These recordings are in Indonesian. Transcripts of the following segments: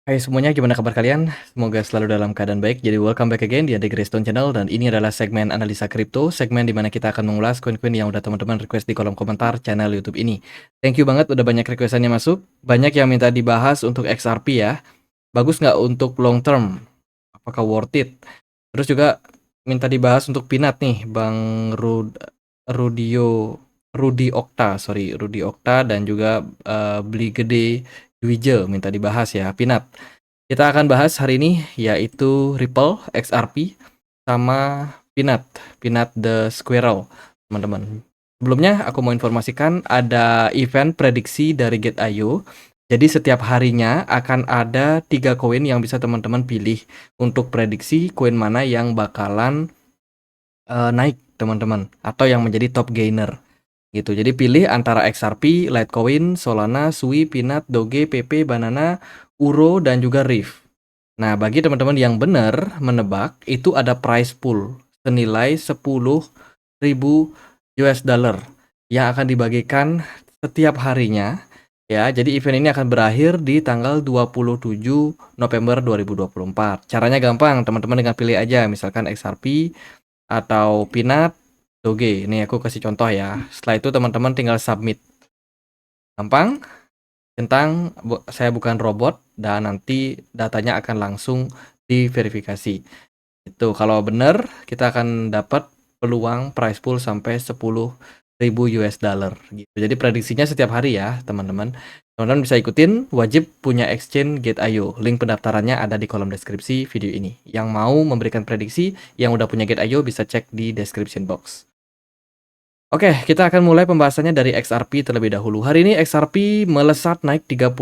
Hai semuanya, gimana kabar kalian? Semoga selalu dalam keadaan baik. Jadi welcome back again di The Greystone Channel, dan ini adalah segmen analisa kripto, segmen di mana kita akan mengulas koin-koin yang udah teman-teman request di kolom komentar channel YouTube ini. Thank you banget udah banyak requestannya masuk. Banyak yang minta dibahas untuk XRP ya. Bagus nggak untuk long term? Apakah worth it? Terus juga minta dibahas untuk Pinat nih, Bang Rudio Rudi Okta dan juga Beli Gede Dwije minta dibahas ya, Pinat. Kita akan bahas hari ini yaitu Ripple, XRP, sama Peanut the Squirrel, teman-teman. Sebelumnya aku mau informasikan ada event prediksi dari Gate.io. Jadi setiap harinya akan ada 3 koin yang bisa teman-teman pilih untuk prediksi koin mana yang bakalan naik, teman-teman, atau yang menjadi top gainer gitu. Jadi pilih antara XRP, Litecoin, Solana, Sui, Peanut, Doge, PP, Banana, Uro, dan juga Riff. Nah, bagi teman-teman yang benar menebak, itu ada price pool senilai 10.000 US dollar yang akan dibagikan setiap harinya. Ya, jadi event ini akan berakhir di tanggal 27 November 2024. Caranya gampang, teman-teman tinggal pilih aja, misalkan XRP atau Peanut, Doge. Ini aku kasih contoh ya. Setelah itu teman-teman tinggal submit. Gampang, tentang saya bukan robot, dan nanti datanya akan langsung diverifikasi. Itu kalau benar kita akan dapat peluang price pool sampai 10.000 US dollar gitu. Jadi prediksinya setiap hari ya, teman-teman. Teman-teman bisa ikutin, wajib punya exchange Gate.io. Link pendaftarannya ada di kolom deskripsi video ini. Yang mau memberikan prediksi, yang udah punya Gate.io bisa cek di description box. Oke, kita akan mulai pembahasannya dari XRP terlebih dahulu. Hari ini XRP melesat naik 31%,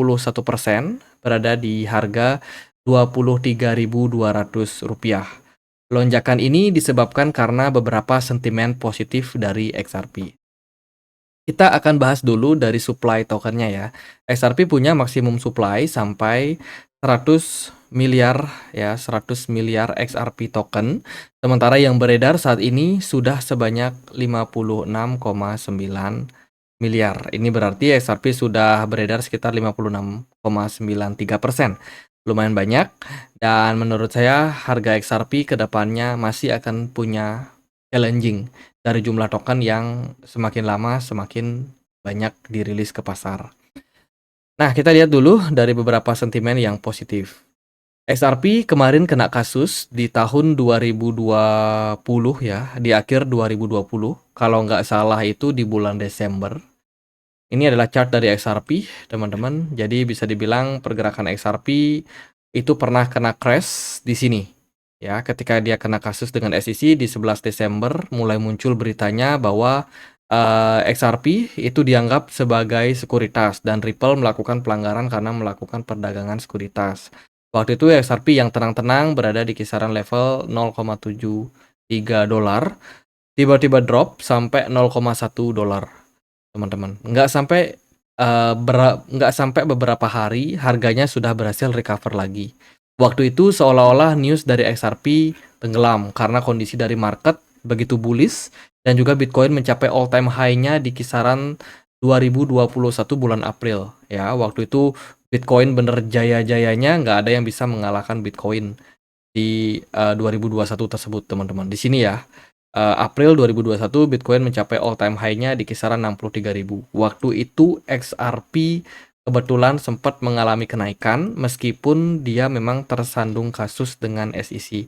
berada di harga Rp23.200. Lonjakan ini disebabkan karena beberapa sentimen positif dari XRP. Kita akan bahas dulu dari supply tokennya ya. XRP punya maksimum supply sampai 100 miliar ya, 100 miliar XRP token. Sementara yang beredar saat ini sudah sebanyak 56,9 miliar. Ini berarti XRP sudah beredar sekitar 56,93%. Lumayan banyak, dan menurut saya harga XRP kedepannya masih akan punya challenging dari jumlah token yang semakin lama semakin banyak dirilis ke pasar. Nah, kita lihat dulu dari beberapa sentimen yang positif. XRP kemarin kena kasus di tahun 2020 ya, di akhir 2020. Kalau nggak salah itu di bulan Desember. Ini adalah chart dari XRP, teman-teman. Jadi bisa dibilang pergerakan XRP itu pernah kena crash di sini. Ya, ketika dia kena kasus dengan SEC di 11 Desember, mulai muncul beritanya bahwa XRP itu dianggap sebagai sekuritas dan Ripple melakukan pelanggaran karena melakukan perdagangan sekuritas. Waktu itu XRP yang tenang-tenang berada di kisaran level 0,73 dolar, tiba-tiba drop sampai 0,1 dolar, teman-teman. Nggak sampai beberapa hari harganya sudah berhasil recover lagi. Waktu itu seolah-olah news dari XRP tenggelam karena kondisi dari market begitu bullish, dan juga Bitcoin mencapai all time high-nya di kisaran 2021 bulan April. Ya, waktu itu Bitcoin bener jaya-jayanya, nggak ada yang bisa mengalahkan Bitcoin di 2021 tersebut, teman-teman. Di sini ya, April 2021 Bitcoin mencapai all time high-nya di kisaran 63.000. Waktu itu XRP kebetulan sempat mengalami kenaikan meskipun dia memang tersandung kasus dengan SEC.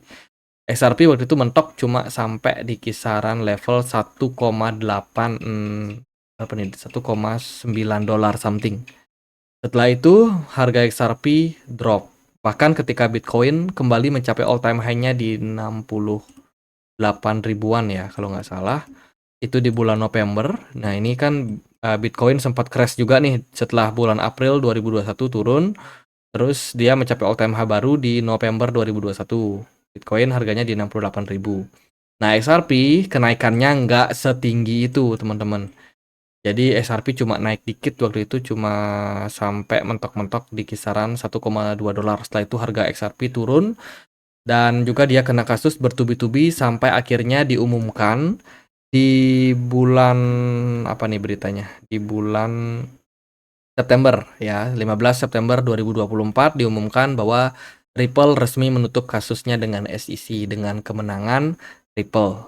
XRP waktu itu mentok cuma sampai di kisaran level 1,8 berapa nih? 1,9 dolar something. Setelah itu harga XRP drop. Bahkan ketika Bitcoin kembali mencapai all time high-nya di 68 ribuan ya kalau nggak salah, itu di bulan November. Nah, ini kan Bitcoin sempat crash juga nih setelah bulan April 2021 turun, terus dia mencapai all time high baru di November 2021. Bitcoin harganya di 68.000. Nah, XRP kenaikannya nggak setinggi itu, teman-teman. Jadi XRP cuma naik dikit waktu itu, cuma sampai mentok-mentok di kisaran 1,2 dolar. Setelah itu harga XRP turun, dan juga dia kena kasus bertubi-tubi sampai akhirnya diumumkan di bulan apa nih beritanya? Di bulan September ya, 15 September 2024 diumumkan bahwa Ripple resmi menutup kasusnya dengan SEC dengan kemenangan Ripple.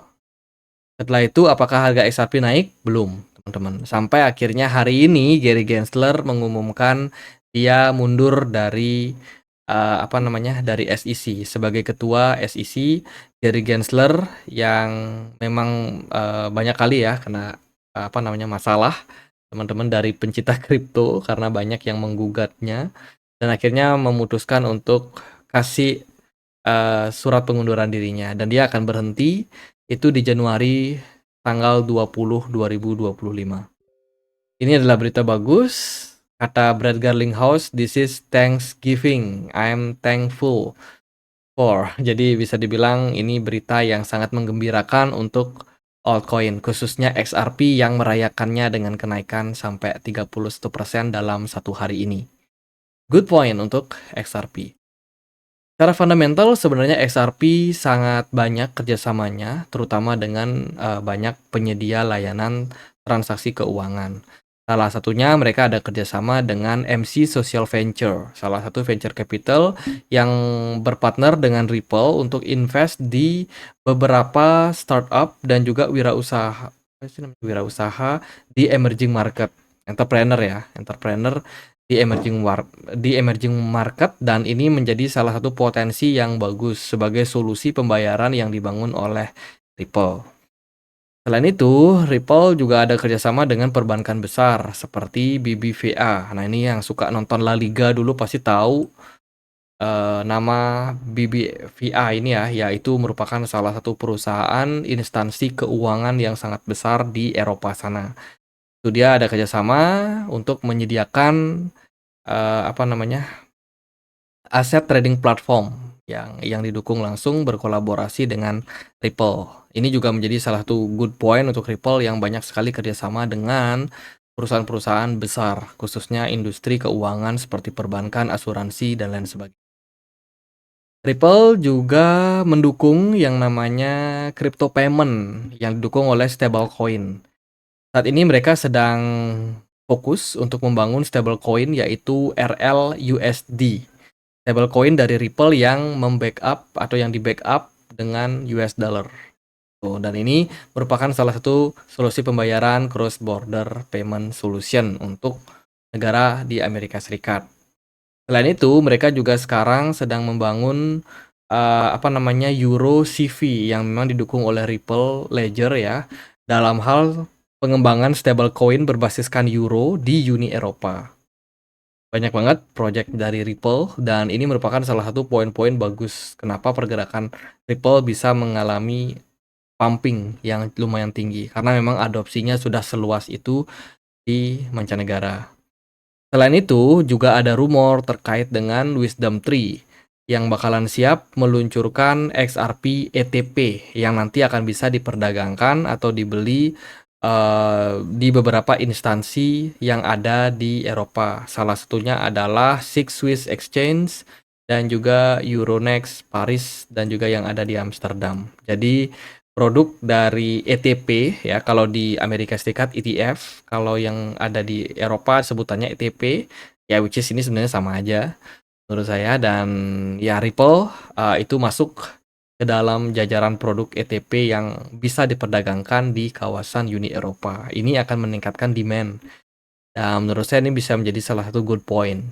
Setelah itu apakah harga XRP naik? Belum, teman-teman. Sampai akhirnya hari ini Gary Gensler mengumumkan dia mundur dari dari SEC sebagai ketua SEC. Gary Gensler yang memang banyak kali ya kena masalah teman-teman dari pencinta kripto karena banyak yang menggugatnya dan akhirnya memutuskan untuk kasih surat pengunduran dirinya dan dia akan berhenti itu di Januari tanggal 20 2025. Ini adalah berita bagus. Kata Brad Garlinghouse, "This is Thanksgiving. I'm thankful for." Jadi bisa dibilang ini berita yang sangat menggembirakan untuk altcoin, khususnya XRP yang merayakannya dengan kenaikan sampai 31% dalam satu hari ini. Good point untuk XRP. Secara fundamental sebenarnya XRP sangat banyak kerjasamanya, terutama dengan banyak penyedia layanan transaksi keuangan. Salah satunya mereka ada kerjasama dengan MC Social Venture, salah satu venture capital yang berpartner dengan Ripple untuk invest di beberapa startup dan juga wirausaha di emerging market, entrepreneur di emerging market dan ini menjadi salah satu potensi yang bagus sebagai solusi pembayaran yang dibangun oleh Ripple. Selain itu, Ripple juga ada kerjasama dengan perbankan besar seperti BBVA. Nah ini yang suka nonton La Liga dulu pasti tahu nama BBVA ini ya, yaitu merupakan salah satu perusahaan instansi keuangan yang sangat besar di Eropa sana. Itu dia ada kerjasama untuk menyediakan aset trading platform yang didukung langsung berkolaborasi dengan Ripple. Ini juga menjadi salah satu good point untuk Ripple yang banyak sekali kerjasama dengan perusahaan-perusahaan besar, khususnya industri keuangan seperti perbankan, asuransi, dan lain sebagainya. Ripple juga mendukung yang namanya crypto payment yang didukung oleh stablecoin. Saat ini mereka sedang fokus untuk membangun stablecoin yaitu RLUSD. Stablecoin dari Ripple yang membackup atau yang di-backup dengan US dollar. Dan ini merupakan salah satu solusi pembayaran cross-border payment solution untuk negara di Amerika Serikat. Selain itu, mereka juga sekarang sedang membangun Euro CV yang memang didukung oleh Ripple Ledger ya, dalam hal pengembangan stablecoin berbasiskan euro di Uni Eropa. Banyak banget project dari Ripple dan ini merupakan salah satu poin-poin bagus kenapa pergerakan Ripple bisa mengalami pumping yang lumayan tinggi karena memang adopsinya sudah seluas itu di mancanegara. Selain itu juga ada rumor terkait dengan Wisdom Tree yang bakalan siap meluncurkan XRP ETP yang nanti akan bisa diperdagangkan atau dibeli di beberapa instansi yang ada di Eropa. Salah satunya adalah Six Swiss Exchange dan juga Euronext Paris dan juga yang ada di Amsterdam. Jadi produk dari ETP ya, kalau di Amerika Serikat ETF, kalau yang ada di Eropa sebutannya ETP ya, which is ini sebenarnya sama aja menurut saya. Dan ya Ripple itu masuk ke dalam jajaran produk ETP yang bisa diperdagangkan di kawasan Uni Eropa. Ini akan meningkatkan demand. Dan menurut saya ini bisa menjadi salah satu good point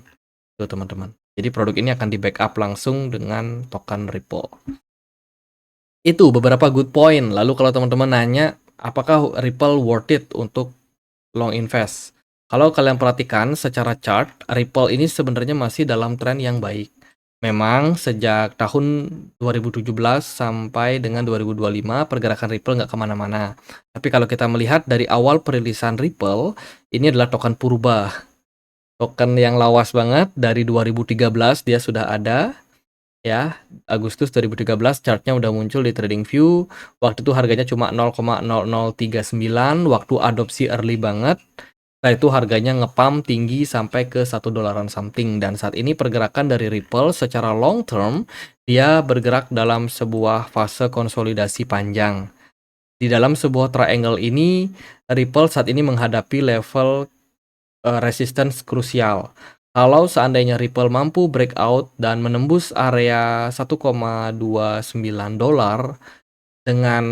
tuh teman-teman. Jadi produk ini akan di-backup langsung dengan token Ripple. Itu beberapa good point. Lalu kalau teman-teman nanya, apakah Ripple worth it untuk long invest? Kalau kalian perhatikan secara chart, Ripple ini sebenarnya masih dalam tren yang baik. Memang sejak tahun 2017 sampai dengan 2025 pergerakan Ripple nggak kemana-mana. Tapi kalau kita melihat dari awal perilisan Ripple, ini adalah token purba. Token yang lawas banget dari 2013 dia sudah ada. Ya, Agustus 2013 chartnya udah muncul di TradingView. Waktu itu harganya cuma 0,0039, waktu adopsi early banget. Nah itu harganya ngepump tinggi sampai ke $1 something dan saat ini pergerakan dari Ripple secara long term dia bergerak dalam sebuah fase konsolidasi panjang. Di dalam sebuah triangle ini Ripple saat ini menghadapi level resistance krusial. Kalau seandainya Ripple mampu breakout dan menembus area $1,29 dengan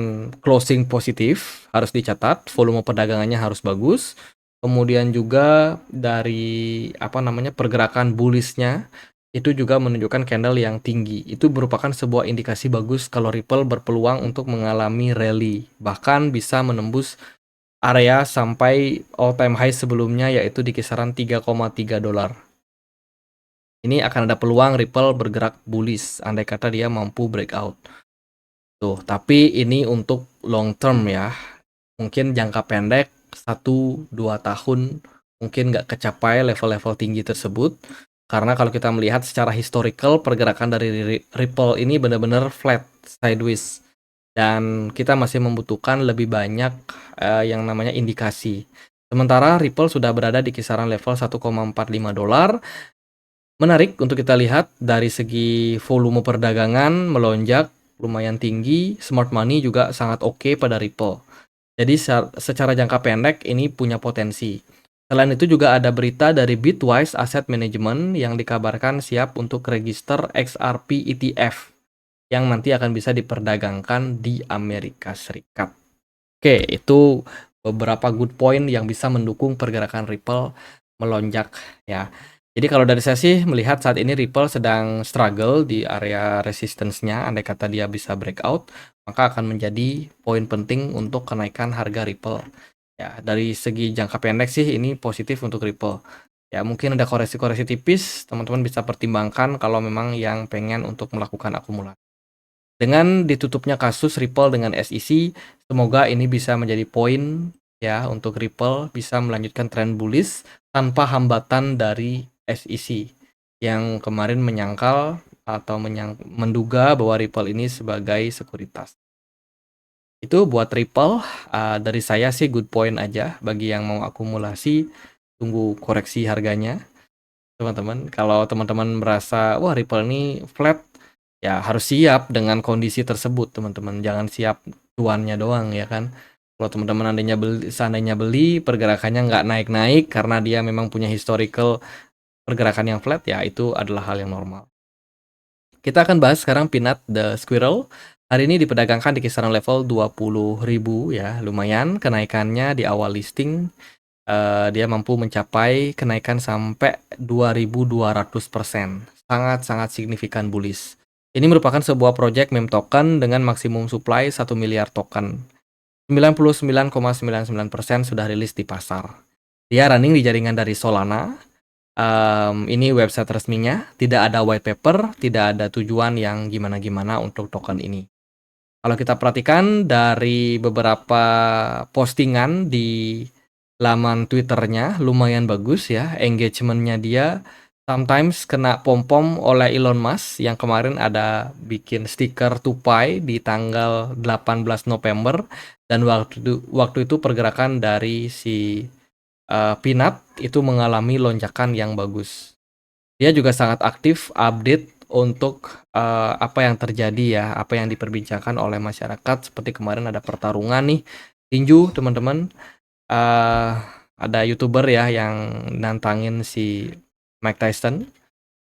closing positif, harus dicatat volume perdagangannya harus bagus. Kemudian juga dari pergerakan bullish-nya itu juga menunjukkan candle yang tinggi. Itu merupakan sebuah indikasi bagus kalau Ripple berpeluang untuk mengalami rally, bahkan bisa menembus area sampai all time high sebelumnya, yaitu di kisaran $3,3. Ini akan ada peluang Ripple bergerak bullish andai kata dia mampu breakout. Tuh, tapi ini untuk long term ya. Mungkin jangka pendek 1-2 tahun mungkin nggak kecapai level-level tinggi tersebut. Karena kalau kita melihat secara historical, pergerakan dari Ripple ini benar-benar flat, sideways. Dan kita masih membutuhkan lebih banyak yang namanya indikasi. Sementara Ripple sudah berada di kisaran level $1,45. Menarik untuk kita lihat dari segi volume perdagangan melonjak lumayan tinggi, smart money juga sangat oke pada Ripple. Jadi secara jangka pendek ini punya potensi. Selain itu juga ada berita dari Bitwise Asset Management yang dikabarkan siap untuk register XRP ETF yang nanti akan bisa diperdagangkan di Amerika Serikat. Oke, itu beberapa good point yang bisa mendukung pergerakan Ripple melonjak ya. Jadi kalau dari saya sih melihat saat ini Ripple sedang struggle di area resistance-nya, andai kata dia bisa breakout, maka akan menjadi poin penting untuk kenaikan harga Ripple. Ya, dari segi jangka pendek sih ini positif untuk Ripple. Ya, mungkin ada koreksi-koreksi tipis, teman-teman bisa pertimbangkan kalau memang yang pengen untuk melakukan akumulasi. Dengan ditutupnya kasus Ripple dengan SEC, semoga ini bisa menjadi poin ya untuk Ripple bisa melanjutkan tren bullish tanpa hambatan dari SEC yang kemarin menyangkal atau menduga bahwa Ripple ini sebagai sekuritas. Itu buat Ripple, dari saya sih good point aja bagi yang mau akumulasi, tunggu koreksi harganya. Teman-teman, kalau teman-teman merasa wah Ripple ini flat, ya harus siap dengan kondisi tersebut teman-teman, jangan siap cuannya doang ya kan. Kalau teman-teman seandainya beli pergerakannya nggak naik-naik karena dia memang punya historical pergerakan yang flat, ya itu adalah hal yang normal. Kita akan bahas sekarang Peanut the Squirrel. Hari ini diperdagangkan di kisaran level 20.000 ya, lumayan kenaikannya di awal listing. Dia mampu mencapai kenaikan sampai 2.200%. Sangat-sangat signifikan bullish. Ini merupakan sebuah project meme token dengan maksimum supply 1 miliar token. 99,99% sudah rilis di pasar. Dia running di jaringan dari Solana. Ini website resminya. Tidak ada white paper, tidak ada tujuan yang gimana-gimana untuk token ini. Kalau kita perhatikan dari beberapa postingan di laman Twitternya lumayan bagus ya, engagementnya dia sometimes kena pom-pom oleh Elon Musk yang kemarin ada bikin stiker tupai di tanggal 18 November dan waktu itu pergerakan dari si Peanut itu mengalami lonjakan yang bagus. Dia juga sangat aktif update untuk apa yang terjadi ya, apa yang diperbincangkan oleh masyarakat. Seperti kemarin ada pertarungan nih tinju teman-teman. Ada YouTuber ya yang nantangin si Mike Tyson.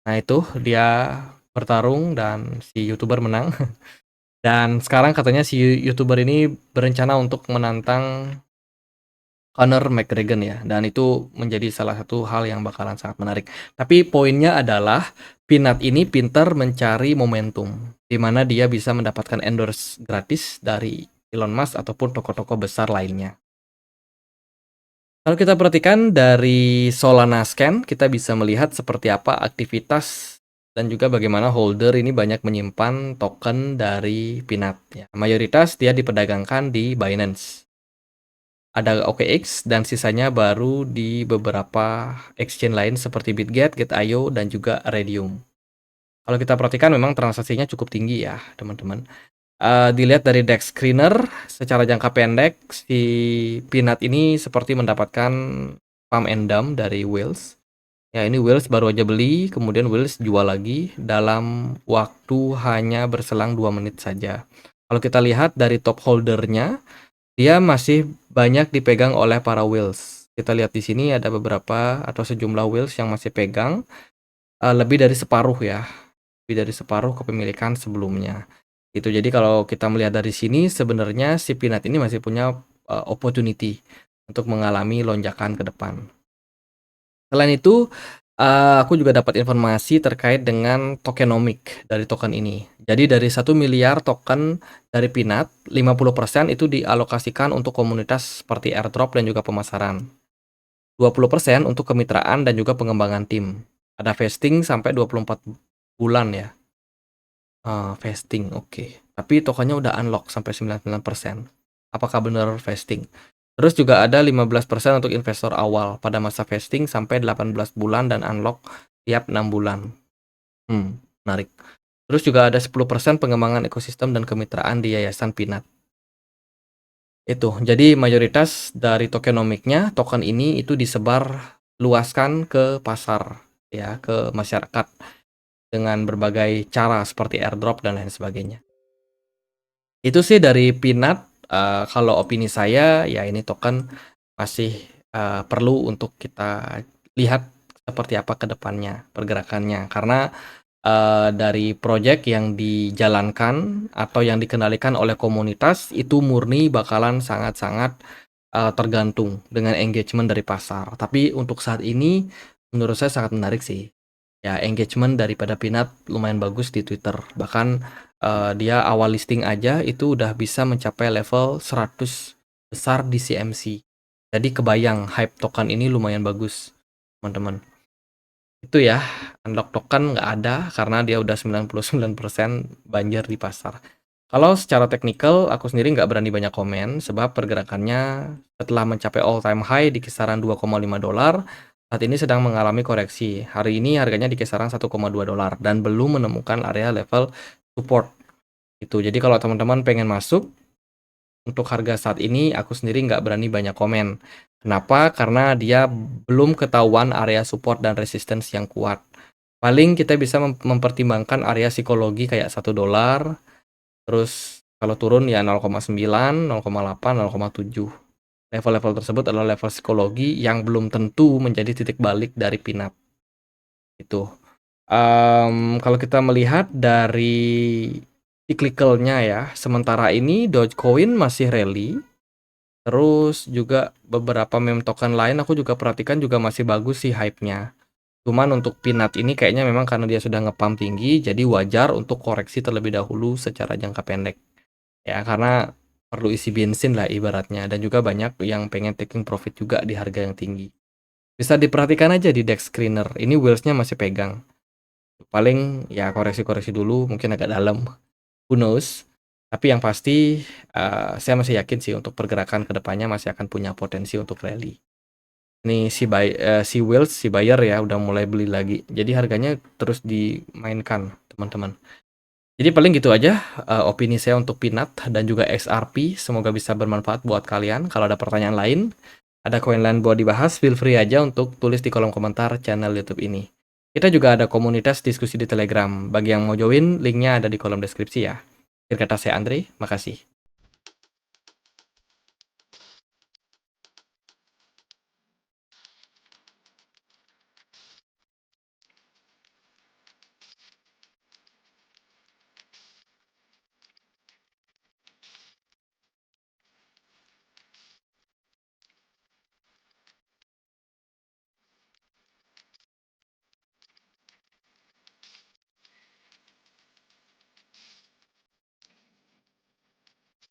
Nah itu dia bertarung dan si YouTuber menang. Dan sekarang katanya si YouTuber ini berencana untuk menantang Conor McGregor ya. Dan itu menjadi salah satu hal yang bakalan sangat menarik. Tapi poinnya adalah Peanut ini pintar mencari momentum, di mana dia bisa mendapatkan endorse gratis dari Elon Musk ataupun tokoh-tokoh besar lainnya. Kalau kita perhatikan dari Solana Scan, kita bisa melihat seperti apa aktivitas dan juga bagaimana holder ini banyak menyimpan token dari Peanut. Ya, mayoritas dia diperdagangkan di Binance. Ada OKX dan sisanya baru di beberapa exchange lain seperti Bitget, Get.io, dan juga Redium. Kalau kita perhatikan memang transaksinya cukup tinggi ya teman-teman. Dilihat dari DEX screener, secara jangka pendek si Peanut ini seperti mendapatkan pump and dump dari Wheels. Ya ini Wheels baru aja beli, kemudian Wheels jual lagi dalam waktu hanya berselang 2 menit saja. Kalau kita lihat dari top holdernya, dia masih banyak dipegang oleh para Wheels. Kita lihat di sini ada beberapa atau sejumlah whales yang masih pegang, lebih dari separuh ya, lebih dari separuh kepemilikan sebelumnya. Itu jadi kalau kita melihat dari sini sebenarnya si Pinat ini masih punya, opportunity untuk mengalami lonjakan ke depan. Selain itu, aku juga dapat informasi terkait dengan tokenomic dari token ini. Jadi dari 1 miliar token dari Pinat, 50% itu dialokasikan untuk komunitas seperti airdrop dan juga pemasaran. 20% untuk kemitraan dan juga pengembangan tim. Ada vesting sampai 24 bulan ya. Vesting, oke. Tapi tokennya udah unlock sampai 99%. Apakah benar vesting? Terus juga ada 15% untuk investor awal pada masa vesting sampai 18 bulan dan unlock tiap 6 bulan. Menarik. Terus juga ada 10% pengembangan ekosistem dan kemitraan di Yayasan Pinat. Itu, jadi mayoritas dari tokenomiknya, token ini itu disebar luaskan ke pasar, ya, ke masyarakat dengan berbagai cara seperti airdrop dan lain sebagainya. Itu sih dari Pinat, kalau opini saya ya ini token masih, perlu untuk kita lihat seperti apa ke depannya pergerakannya. Karena, dari project yang dijalankan atau yang dikendalikan oleh komunitas itu murni bakalan sangat-sangat, tergantung dengan engagement dari pasar. Tapi untuk saat ini menurut saya sangat menarik sih. Ya engagement daripada Pinat lumayan bagus di Twitter. Bahkan, dia awal listing aja itu udah bisa mencapai level 100 besar di CMC. Jadi kebayang hype token ini lumayan bagus, teman-teman. Itu ya, unlock token nggak ada karena dia udah 99% banjir di pasar. Kalau secara teknikal, aku sendiri nggak berani banyak komen sebab pergerakannya setelah mencapai all time high di kisaran $2,5, saat ini sedang mengalami koreksi. Hari ini harganya di kisaran $1,2 dan belum menemukan area level support. Itu. Jadi kalau teman-teman pengen masuk, untuk harga saat ini aku sendiri nggak berani banyak komen. Kenapa? Karena dia belum ketahuan area support dan resistance yang kuat. Paling kita bisa mempertimbangkan area psikologi kayak $1, terus kalau turun ya 0,9, 0,8, 0,7. Level-level tersebut adalah level psikologi yang belum tentu menjadi titik balik dari Pinat. Itu. Kalau kita melihat dari cyclical-nya ya, sementara ini Dogecoin masih rally. Terus juga beberapa meme token lain aku juga perhatikan juga masih bagus sih hype-nya. Cuman untuk Pinat ini kayaknya memang karena dia sudah nge-pump tinggi, jadi wajar untuk koreksi terlebih dahulu secara jangka pendek. Ya, karena perlu isi bensin lah ibaratnya, dan juga banyak yang pengen taking profit juga di harga yang tinggi. Bisa diperhatikan aja di DEX screener, ini wheels-nya masih pegang. Paling ya koreksi-koreksi dulu, mungkin agak dalam, who knows. Tapi yang pasti, saya masih yakin sih untuk pergerakan kedepannya masih akan punya potensi untuk rally. Nih si Wheels, si buyer ya udah mulai beli lagi. Jadi harganya terus dimainkan, teman-teman. Jadi paling gitu aja, opini saya untuk Pinat dan juga XRP. Semoga bisa bermanfaat buat kalian. Kalau ada pertanyaan lain, ada koin lain buat dibahas, feel free aja untuk tulis di kolom komentar channel YouTube ini. Kita juga ada komunitas diskusi di Telegram. Bagi yang mau join, linknya ada di kolom deskripsi ya. Akhir kata saya Andre, makasih.